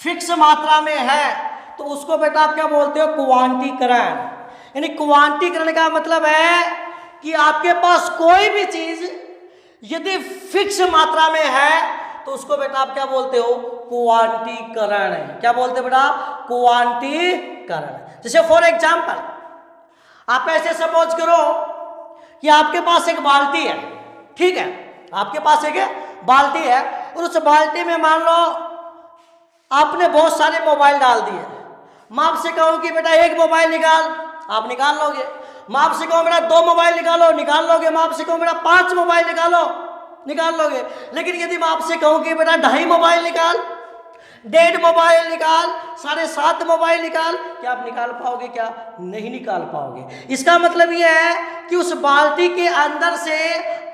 फिक्स मात्रा में है, तो उसको बेटा आप क्या बोलते हो, क्वांटीकरण। यानी क्वांटीकरण का मतलब है कि आपके पास कोई भी चीज यदि फिक्स मात्रा में है तो उसको बेटा आप क्या बोलते हो, क्वांटीकरण। क्या बोलते हो बेटा, क्वांटीकरण। जैसे फॉर एग्जांपल आप ऐसे सपोज करो कि आपके पास एक बाल्टी है, ठीक है, आपके पास एक बाल्टी है और उस बाल्टी में मान लो आपने बहुत सारे मोबाइल डाल दिए। मैं आपसे कहूं कि बेटा एक मोबाइल निकाल, आप निकाल लोगे। मैं आपसे कहूं बेटा 2 मोबाइल निकालो, निकाल लोगे। मैं आपसे कहूं बेटा 5 मोबाइल निकालो, निकाल लोगे। लेकिन यदि मैं आपसे कहूं कि बेटा 2.5 मोबाइल निकाल, 1.5 मोबाइल निकाल, 7.5 मोबाइल निकाल, क्या आप निकाल पाओगे? क्या नहीं निकाल पाओगे। इसका मतलब यह है कि उस बाल्टी के अंदर से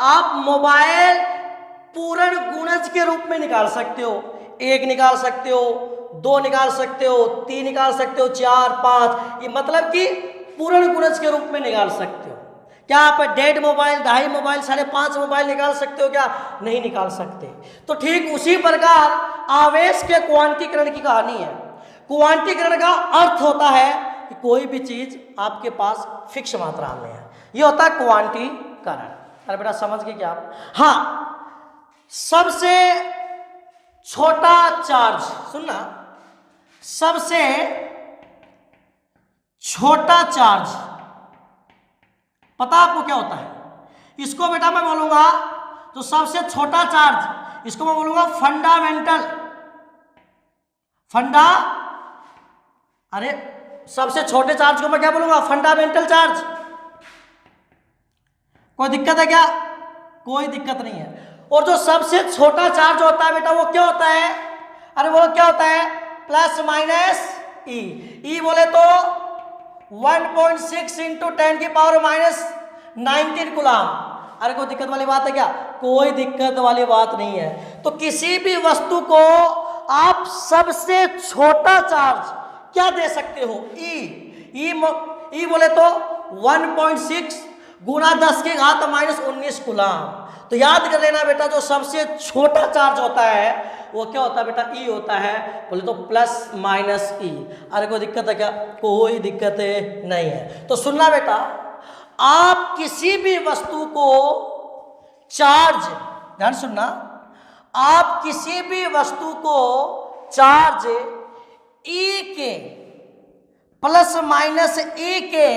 आप मोबाइल पूर्ण गुणज के रूप में निकाल सकते हो। 1 निकाल सकते हो, 2 निकाल सकते हो, 3 निकाल सकते हो, 4, 5, ये मतलब कि पूर्ण गुणज के रूप में निकाल सकते हो। क्या आप 1.5 मोबाइल, 2.5 मोबाइल, 5.5 मोबाइल निकाल सकते हो? क्या नहीं निकाल सकते। तो ठीक उसी प्रकार आवेश के क्वांटीकरण की कहानी है। क्वांटीकरण का अर्थ होता है कि कोई भी चीज आपके पास फिक्स मात्रा में है, ये होता है क्वांटीकरण। अरे बेटा समझ गए क्या आप? हाँ, सबसे छोटा चार्ज, सुनना, सबसे छोटा चार्ज पता आपको क्या होता है? इसको बेटा मैं बोलूंगा, तो सबसे छोटा चार्ज इसको मैं बोलूंगा फंडामेंटल। अरे सबसे छोटे चार्ज को मैं क्या बोलूंगा? Fundamental charge. कोई दिक्कत है क्या? कोई दिक्कत नहीं है। और जो सबसे छोटा चार्ज होता है बेटा वो क्या होता है? अरे वो क्या होता है? प्लस माइनस ई। ई बोले तो 1.6 इंटू 10 की पावर -19 कूलम। अरे कोई दिक्कत वाली बात है क्या? कोई दिक्कत वाली बात नहीं है। तो किसी भी वस्तु को आप सबसे छोटा चार्ज क्या दे सकते हो? ई बोले तो 1.6 गुणा 10 की घात -19 कूलम। तो याद कर लेना बेटा, जो सबसे छोटा चार्ज होता है वो क्या होता है बेटा? ई होता है। बोले तो प्लस माइनस ई। अरे कोई दिक्कत है क्या? कोई दिक्कत नहीं है। तो सुनना बेटा, आप किसी भी वस्तु को चार्ज, ध्यान सुनना, आप किसी भी वस्तु को चार्ज ई के प्लस माइनस ई के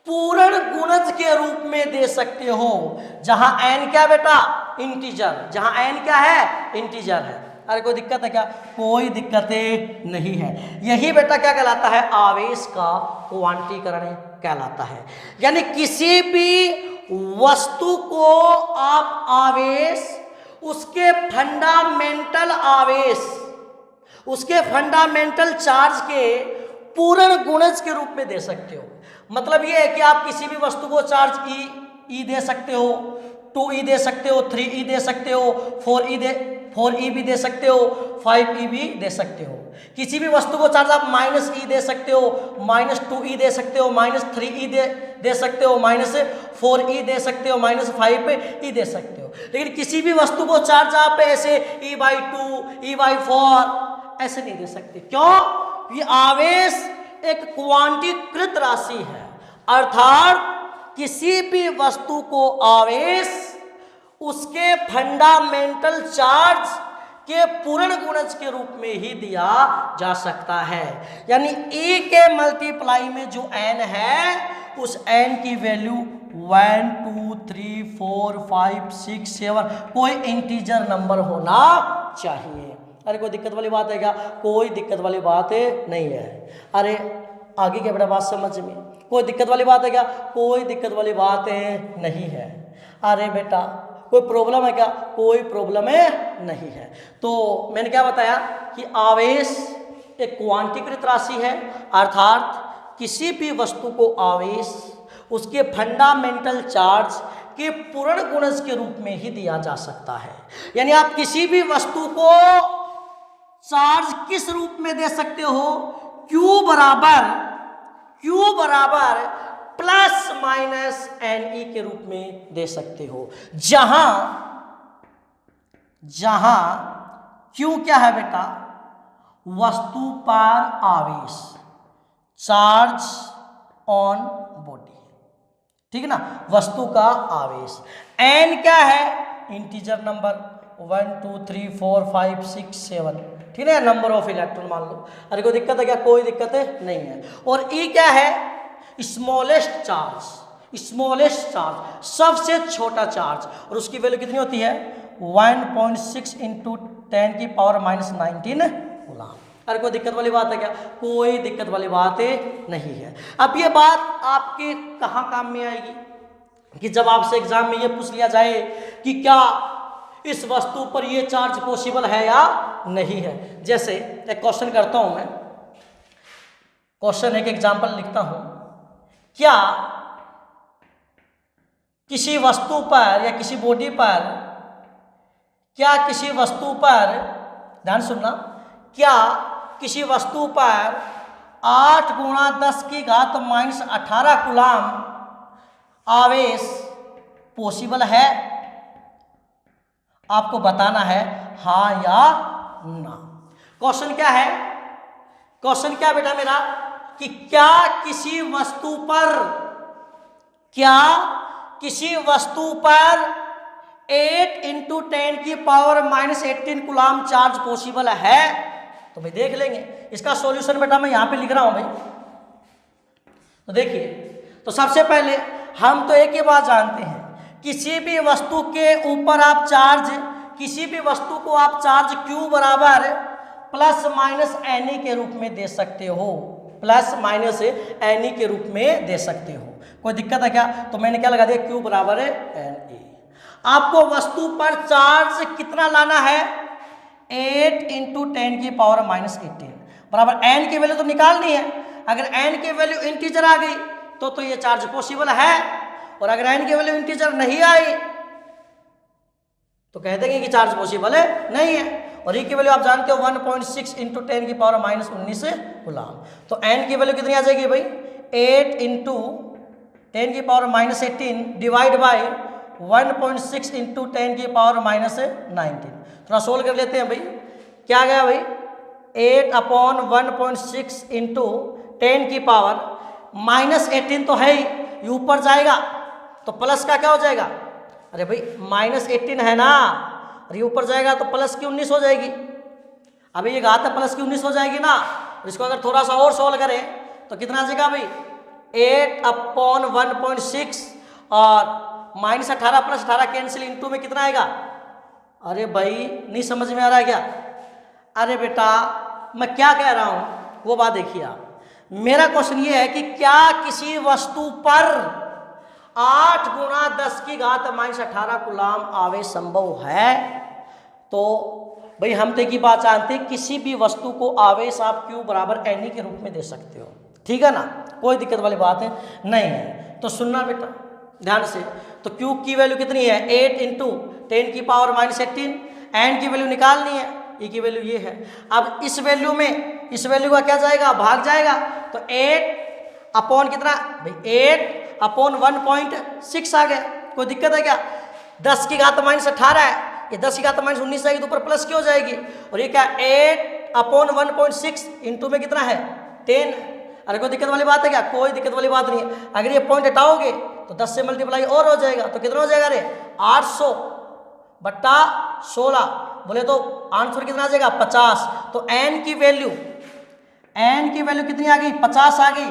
पूर्ण गुणज के रूप में दे सकते हो, जहां n क्या बेटा? इंटीजर। जहां n क्या है? इंटीजर है। अरे कोई दिक्कत है क्या? कोई दिक्कत नहीं है। यही बेटा क्या कहलाता है? आवेश का क्वांटीकरण कहलाता है। यानी किसी भी वस्तु को आप आवेश, उसके फंडामेंटल आवेश, उसके फंडामेंटल चार्ज के पूर्ण गुणज के रूप में दे सकते हो। मतलब ये है कि आप किसी भी वस्तु को चार्ज ई दे सकते हो, 2e दे सकते हो, 3e दे सकते हो, 4e भी दे सकते हो, 5e भी दे सकते हो। किसी भी वस्तु को चार्ज आप -e दे सकते हो, -2e दे सकते हो, -3e दे सकते हो, -4e दे सकते हो, -5e दे सकते हो। लेकिन किसी भी वस्तु को चार्ज आप ऐसे e/2, e/4 ऐसे नहीं दे सकते। क्यों? ये आवेश एक क्वांटीकृत राशि है, अर्थात किसी भी वस्तु को आवेश उसके फंडामेंटल चार्ज के पूर्ण गुणज के रूप में ही दिया जा सकता है। यानी E के मल्टीप्लाई में जो n है, उस n की वैल्यू 1, 2, 3, 4, 5, 6, 7 कोई इंटीजर नंबर होना चाहिए। अरे कोई दिक्कत वाली बात है क्या? कोई दिक्कत वाली बात नहीं है। अरे आगे क्या बेटा बात समझ में? कोई दिक्कत वाली बात है क्या? कोई दिक्कत वाली बात नहीं है। अरे बेटा कोई प्रॉब्लम है क्या? कोई प्रॉब्लम नहीं है। तो मैंने क्या बताया कि आवेश एक क्वांटीकृत राशि है, अर्थात किसी भी वस्तु को आवेश उसके फंडामेंटल चार्ज के पूर्ण गुणज के रूप में ही दिया जा सकता है। यानी आप किसी भी वस्तु को चार्ज किस रूप में दे सकते हो? Q बराबर प्लस माइनस एन ई के रूप में दे सकते हो, जहां जहां क्यू क्या है बेटा, वस्तु पर आवेश, चार्ज ऑन बॉडी, ठीक है ना, वस्तु का आवेश। एन क्या है, इंटीजर नंबर 1 2 3 4 5 6 7, ठीक है, नंबर ऑफ इलेक्ट्रॉन मान लो। अरे कोई दिक्कत है क्या, कोई दिक्कत नहीं है। और ई क्या है, स्मॉलेस्ट चार्ज, स्मॉलेस्ट चार्ज, सबसे छोटा चार्ज, और उसकी वैल्यू कितनी होती है 1.6 इंटू 10 की पावर माइनस 19 कूलम। अरे कोई दिक्कत वाली बात है क्या, कोई दिक्कत वाली बात नहीं है। अब ये बात आपके कहाँ काम में आएगी कि जब आपसे एग्जाम में ये पूछ लिया जाए कि क्या इस वस्तु पर ये चार्ज पॉसिबल है या नहीं है। जैसे एक क्वेश्चन करता हूं मैं, क्वेश्चन एक एग्जाम्पल लिखता हूं, क्या किसी वस्तु पर या किसी बॉडी पर, क्या किसी वस्तु पर, ध्यान सुनना, क्या किसी वस्तु पर 8 गुणा 10 की घात माइनस 18 कूलम आवेश पॉसिबल है? आपको बताना है हाँ या ना। क्वेश्चन क्या है, क्वेश्चन क्या बेटा मेरा, कि क्या किसी वस्तु पर, क्या किसी वस्तु पर 8 इंटू 10 की power minus 18 coulomb charge possible है? तो भाई देख लेंगे इसका सॉल्यूशन बेटा, मैं यहां पे लिख रहा हूं भाई। तो देखिए, तो सबसे पहले हम तो एक ही बात जानते हैं, किसी भी वस्तु के ऊपर आप चार्ज, किसी भी वस्तु को आप चार्ज Q बराबर प्लस माइनस एन ई के रूप में दे सकते हो, प्लस माइनस एन ई के रूप में दे सकते हो। कोई दिक्कत है क्या? तो मैंने क्या लगा दिया, Q बराबर है एन ई। आपको वस्तु पर चार्ज कितना लाना है, 8 इंटू 10 की पावर माइनस 18 बराबर एन की वैल्यू तो निकालनी है। अगर एन की वैल्यू इंटीजर आ गई तो ये चार्ज पॉसिबल है, और अगर एन की वैल्यू इंटीजर नहीं आई तो कह देंगे कि चार्ज पॉसिबल है नहीं है। और ई की वैल्यू आप जानते हो 1.6 इंटू 10 की पावर माइनस 19 कूलम। तो एन की वैल्यू कितनी आ जाएगी भाई, 8 इंटू 10 की power minus 18 divide by 1.6 into 10 की पावर माइनस 19। थोड़ा सोल्व कर लेते हैं भाई, क्या आ गया भाई, 8 अपॉन 1.6 इंटू 10 की पावर माइनस 18 तो है ही, ये ऊपर जाएगा तो प्लस का क्या हो जाएगा, अरे भाई माइनस 18 है ना, और ये ऊपर जाएगा तो प्लस की 19 हो जाएगी। अभी ये घात है, प्लस की 19 हो जाएगी ना। और इसको अगर थोड़ा सा और सोल्व करें तो कितना आ जाएगा भाई, 8 अपॉन 1.6 और माइनस 18 प्लस 18 कैंसिल, इंटू में कितना आएगा, अरे भाई नहीं समझ में आ रहा है क्या? अरे बेटा मैं क्या कह रहा हूं वो बात देखिए आप। मेरा क्वेश्चन ये है कि क्या किसी वस्तु पर 8 गुणा 10 की घात माइनस 18 कूलम आवेश संभव है? तो भाई हम तो एक ही बात जानते हैं, किसी भी वस्तु को आवेश आप Q बराबर एन ई के रूप में दे सकते हो, ठीक है ना, कोई दिक्कत वाली बात है नहीं है। तो सुनना बेटा ध्यान से, तो Q की वैल्यू कितनी है, 8 इंटू 10 की पावर माइनस 18, एन की वैल्यू निकालनी है, ई की वैल्यू ये है। अब इस वैल्यू में इस वैल्यू का क्या जाएगा, भाग जाएगा, तो 8 अपॉन कितना भाई, 8 अपॉन 1.6 आ गया। कोई दिक्कत है क्या? 10 की घात माइनस 18 है, ये 10 की घात माइनस 19 आएगी तो ऊपर प्लस की हो जाएगी, और ये क्या 8 अपॉन 1.6 इंटू में कितना है 10। अरे कोई दिक्कत वाली बात है क्या? कोई दिक्कत वाली बात नहीं है। अगर ये पॉइंट हटाओगे तो 10 से मल्टीप्लाई और हो जाएगा, तो कितना हो जाएगा, अरे 800 बट्टा 16, बोले तो आंसर कितना आ जाएगा 50। तो एन की वैल्यू कितनी आ गई, 50 आ गई।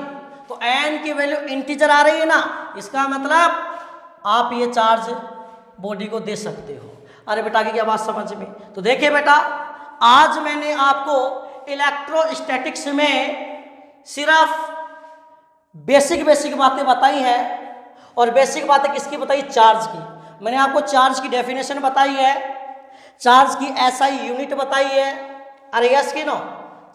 तो एन की वैल्यू इंटीजर आ रही है ना, इसका मतलब आप ये चार्ज बॉडी को दे सकते हो। अरे बेटा की क्या बात समझ में? तो देखिए बेटा, आज मैंने आपको इलेक्ट्रोस्टैटिक्स में सिर्फ बेसिक बातें बताई है, और बेसिक बातें किसकी बताई, चार्ज की। मैंने आपको चार्ज की डेफिनेशन बताई है, चार्ज की एसआई यूनिट बताई है, अरे यस की नो,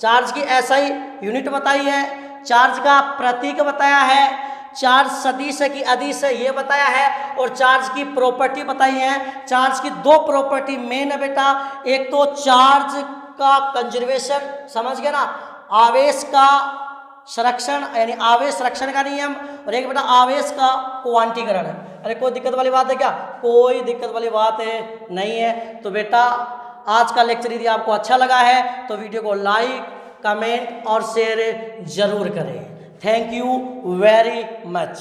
चार्ज की एसआई यूनिट बताई है, चार्ज का प्रतीक बताया है, चार्ज सदिश है कि अदिश है ये बताया है, और चार्ज की प्रॉपर्टी बताई है। चार्ज की 2 प्रॉपर्टी मेन है बेटा, एक तो चार्ज का कंजर्वेशन, समझ गए ना, आवेश का संरक्षण यानी आवेश संरक्षण का नियम, और एक बेटा आवेश का क्वांटीकरण है। अरे कोई दिक्कत वाली बात है क्या? कोई दिक्कत वाली बात है नहीं है। तो बेटा आज का लेक्चर यदि आपको अच्छा लगा है तो वीडियो को लाइक, कमेंट और शेयर जरूर करें। Thank you very much.